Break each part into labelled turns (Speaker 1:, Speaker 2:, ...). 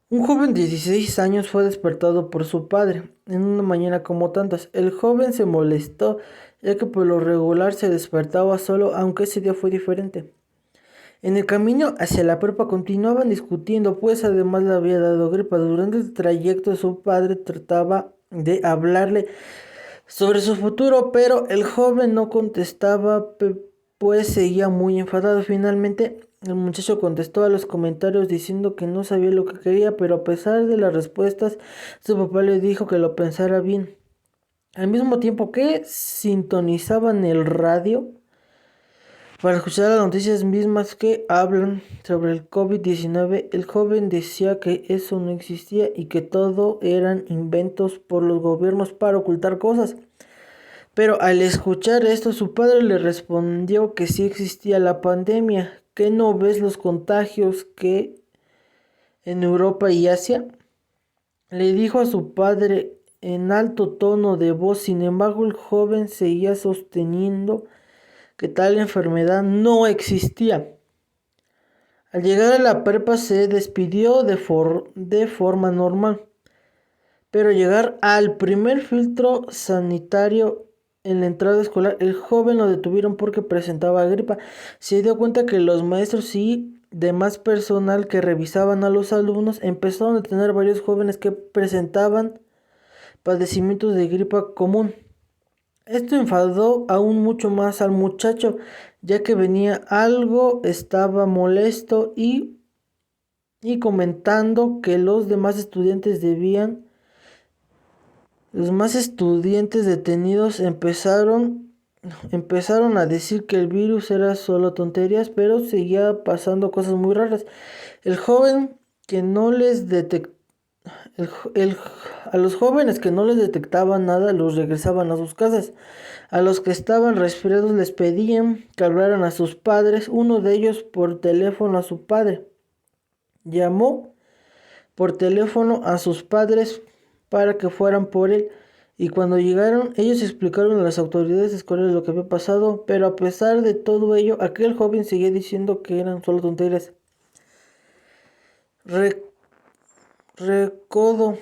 Speaker 1: Un joven de 16 años fue despertado por su padre en una mañana como tantas. El joven se molestó, ya que por lo regular se despertaba solo, aunque ese día fue diferente. En el camino hacia la prepa continuaban discutiendo, pues además le había dado gripa. Durante el trayecto su padre trataba de hablarle sobre su futuro, pero el joven no contestaba, pues seguía muy enfadado. Finalmente, el muchacho contestó a los comentarios diciendo que no sabía lo que quería, pero a pesar de las respuestas, su papá le dijo que lo pensara bien. Al mismo tiempo que sintonizaban el radio para escuchar las noticias mismas que hablan sobre el COVID-19, el joven decía que eso no existía y que todo eran inventos por los gobiernos para ocultar cosas. Pero al escuchar esto, su padre le respondió que sí existía la pandemia, que no ves los contagios que en Europa y Asia. Le dijo a su padre en alto tono de voz. Sin embargo, el joven seguía sosteniendo que tal enfermedad no existía. Al llegar a la prepa se despidió de forma normal, pero llegar al primer filtro sanitario en la entrada escolar, el joven lo detuvieron porque presentaba gripa. Se dio cuenta que los maestros y demás personal que revisaban a los alumnos empezaron a tener varios jóvenes que presentaban padecimientos de gripa común. Esto enfadó aún mucho más al muchacho, ya que venía algo, estaba molesto y comentando que los más estudiantes detenidos empezaron a decir que el virus era solo tonterías, pero seguía pasando cosas muy raras. El joven que no les detectó el jo- el a los jóvenes que no les detectaban nada los regresaban a sus casas. A los que estaban resfriados les pedían que hablaran a sus padres. Uno de ellos por teléfono a su padre. Llamó por teléfono a sus padres para que fueran por él. Y cuando llegaron, ellos explicaron a las autoridades escolares lo que había pasado, pero a pesar de todo ello, aquel joven seguía diciendo que eran solo tonterías. Re- Recodo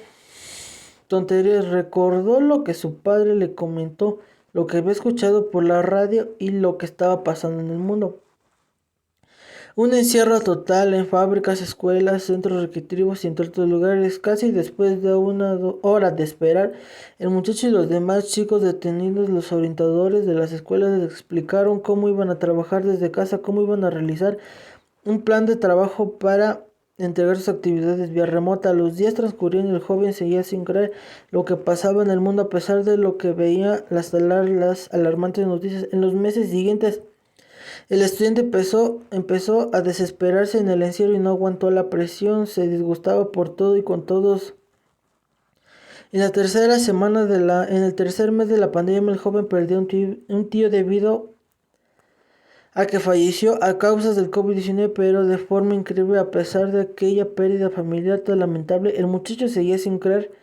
Speaker 1: tonterías, recordó lo que su padre le comentó, lo que había escuchado por la radio y lo que estaba pasando en el mundo. Un encierro total en fábricas, escuelas, centros recreativos y entre otros lugares. Casi después de una hora de esperar, el muchacho y los demás chicos detenidos, los orientadores de las escuelas les explicaron cómo iban a trabajar desde casa, cómo iban a realizar un plan de trabajo para entregar sus actividades vía remota. Los días transcurrían y el joven seguía sin creer lo que pasaba en el mundo a pesar de lo que veía las alarmantes noticias. En los meses siguientes, el estudiante empezó a desesperarse en el encierro y no aguantó la presión, se disgustaba por todo y con todos. En el tercer mes de la pandemia, el joven perdió un tío debido a que falleció a causa del COVID-19, pero de forma increíble. A pesar de aquella pérdida familiar tan lamentable, el muchacho seguía sin creer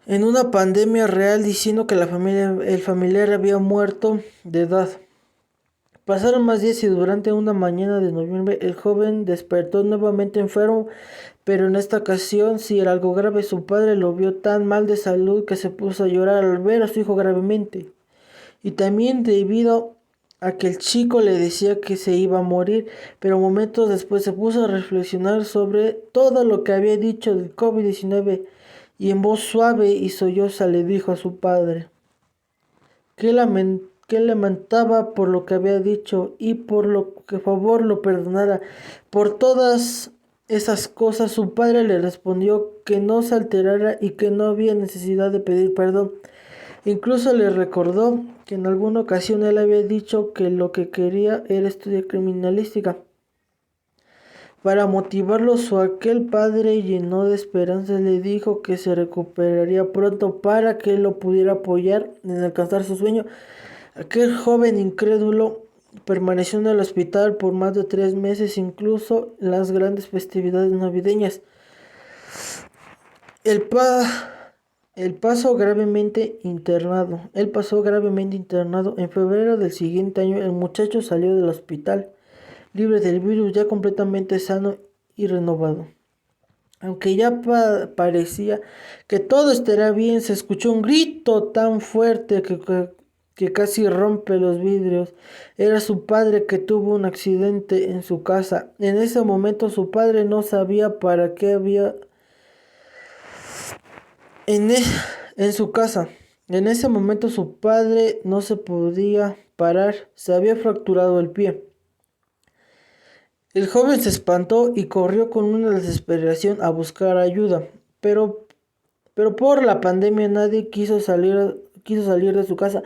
Speaker 1: en una pandemia real, diciendo que el familiar había muerto de edad. Pasaron más días y durante una mañana de noviembre el joven despertó nuevamente enfermo, pero en esta ocasión sí era algo grave. Su padre lo vio tan mal de salud que se puso a llorar al ver a su hijo gravemente. Y también debido a que el chico le decía que se iba a morir, pero momentos después se puso a reflexionar sobre todo lo que había dicho del COVID-19 y en voz suave y solloza le dijo a su padre que lamentaba por lo que había dicho y por lo que favor lo perdonara. Por todas esas cosas su padre le respondió que no se alterara y que no había necesidad de pedir perdón. Incluso le recordó que en alguna ocasión él había dicho que lo que quería era estudiar criminalística. Para motivarlo, su aquel padre lleno de esperanzas le dijo que se recuperaría pronto para que lo pudiera apoyar en alcanzar su sueño. Aquel joven incrédulo permaneció en el hospital por más de 3 meses, incluso en las grandes festividades navideñas. El pa Él pasó gravemente internado. En febrero del siguiente año, el muchacho salió del hospital libre del virus, ya completamente sano y renovado. Aunque ya parecía que todo estaría bien, se escuchó un grito tan fuerte que casi rompe los vidrios. Era su padre que tuvo un accidente en su casa. En ese momento su padre no sabía para qué había en, e- en su casa. En ese momento su padre no se podía parar, se había fracturado el pie. El joven se espantó y corrió con una desesperación a buscar ayuda, pero Pero por la pandemia nadie quiso salir de su casa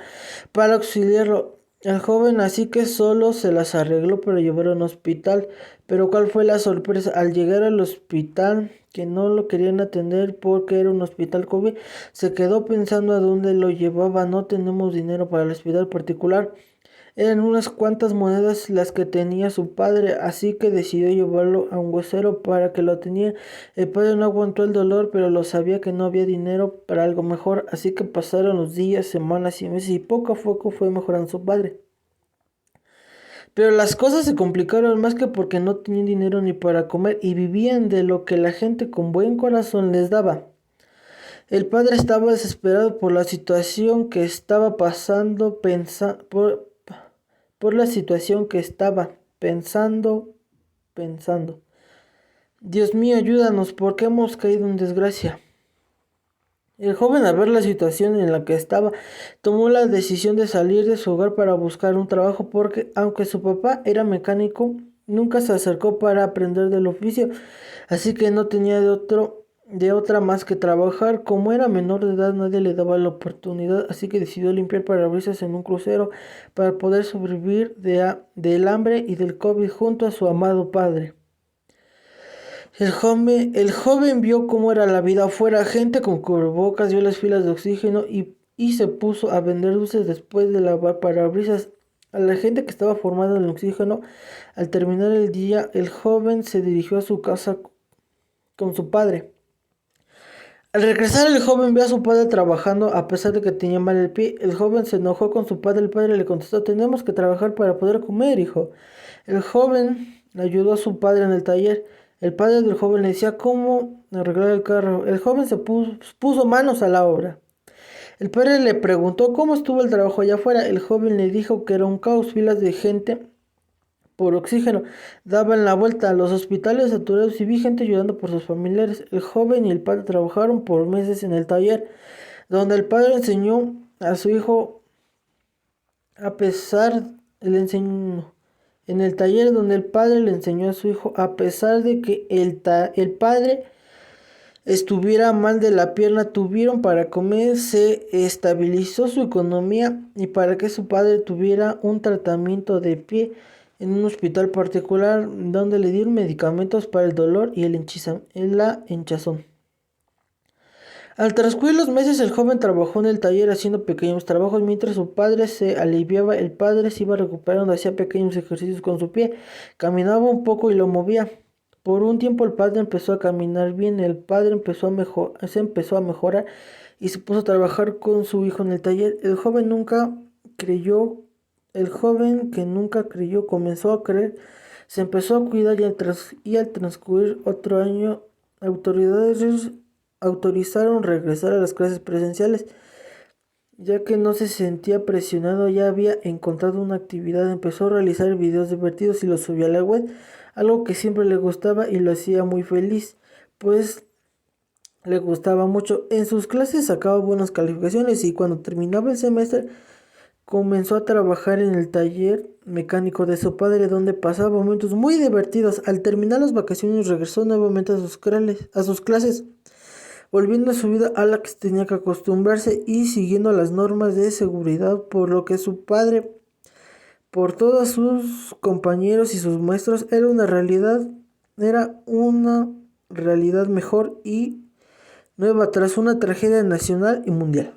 Speaker 1: para auxiliarlo. El joven así que solo se las arregló para llevarlo a un hospital. Pero ¿cuál fue la sorpresa? Al llegar al hospital, que no lo querían atender porque era un hospital COVID, se quedó pensando a dónde lo llevaba. No tenemos dinero para el hospital particular. Eran unas cuantas monedas las que tenía su padre, así que decidió llevarlo a un huesero para que lo atendiera. El padre no aguantó el dolor, pero lo sabía que no había dinero para algo mejor, así que pasaron los días, semanas y meses y poco a poco fue mejorando su padre. Pero las cosas se complicaron más que porque no tenían dinero ni para comer y vivían de lo que la gente con buen corazón les daba. El padre estaba desesperado por la situación que estaba pasando, por la situación que estaba pensando. Dios mío, ayúdanos, porque hemos caído en desgracia. El joven, al ver la situación en la que estaba, tomó la decisión de salir de su hogar para buscar un trabajo porque, aunque su papá era mecánico, nunca se acercó para aprender del oficio, así que no tenía de otra más que trabajar. Como era menor de edad, nadie le daba la oportunidad, así que decidió limpiar parabrisas en un crucero para poder sobrevivir del hambre y del COVID junto a su amado padre. El joven vio cómo era la vida afuera, gente con cubrebocas, vio las filas de oxígeno y se puso a vender dulces después de lavar parabrisas a la gente que estaba formada en el oxígeno. Al terminar el día, el joven se dirigió a su casa con su padre. Al regresar, el joven vio a su padre trabajando a pesar de que tenía mal el pie. El joven se enojó con su padre. El padre le contestó: tenemos que trabajar para poder comer, hijo. El joven ayudó a su padre en el taller. El padre del joven le decía cómo arreglar el carro. El joven se puso manos a la obra. El padre le preguntó cómo estuvo el trabajo allá afuera. El joven le dijo que era un caos, filas de gente por oxígeno daban la vuelta a los hospitales saturados y vi gente llorando por sus familiares. El joven y el padre trabajaron por meses en el taller, donde el padre enseñó a su hijo a pesar, le enseñó, en el taller donde el padre le enseñó a su hijo, a pesar de que el padre estuviera mal de la pierna, tuvieron para comer, se estabilizó su economía y para que su padre tuviera un tratamiento de pie en un hospital particular donde le dieron medicamentos para el dolor y la hinchazón. Al transcurrir los meses, el joven trabajó en el taller haciendo pequeños trabajos mientras su padre se aliviaba. El padre se iba recuperando, hacía pequeños ejercicios con su pie, caminaba un poco y lo movía. Por un tiempo el padre empezó a caminar bien, el padre se empezó a mejorar y se puso a trabajar con su hijo en el taller. Creyó, el joven que nunca creyó comenzó a creer, se empezó a cuidar y al transcurrir otro año, autoridades autorizaron regresar a las clases presenciales, ya que no se sentía presionado, ya había encontrado una actividad, empezó a realizar videos divertidos y los subió a la web, algo que siempre le gustaba y lo hacía muy feliz, pues le gustaba mucho. En sus clases sacaba buenas calificaciones y cuando terminaba el semestre comenzó a trabajar en el taller mecánico de su padre, donde pasaba momentos muy divertidos. Al terminar las vacaciones regresó nuevamente a sus clases, volviendo a su vida a la que tenía que acostumbrarse y siguiendo las normas de seguridad, por lo que su padre, por todos sus compañeros y sus maestros, era una realidad mejor y nueva tras una tragedia nacional y mundial.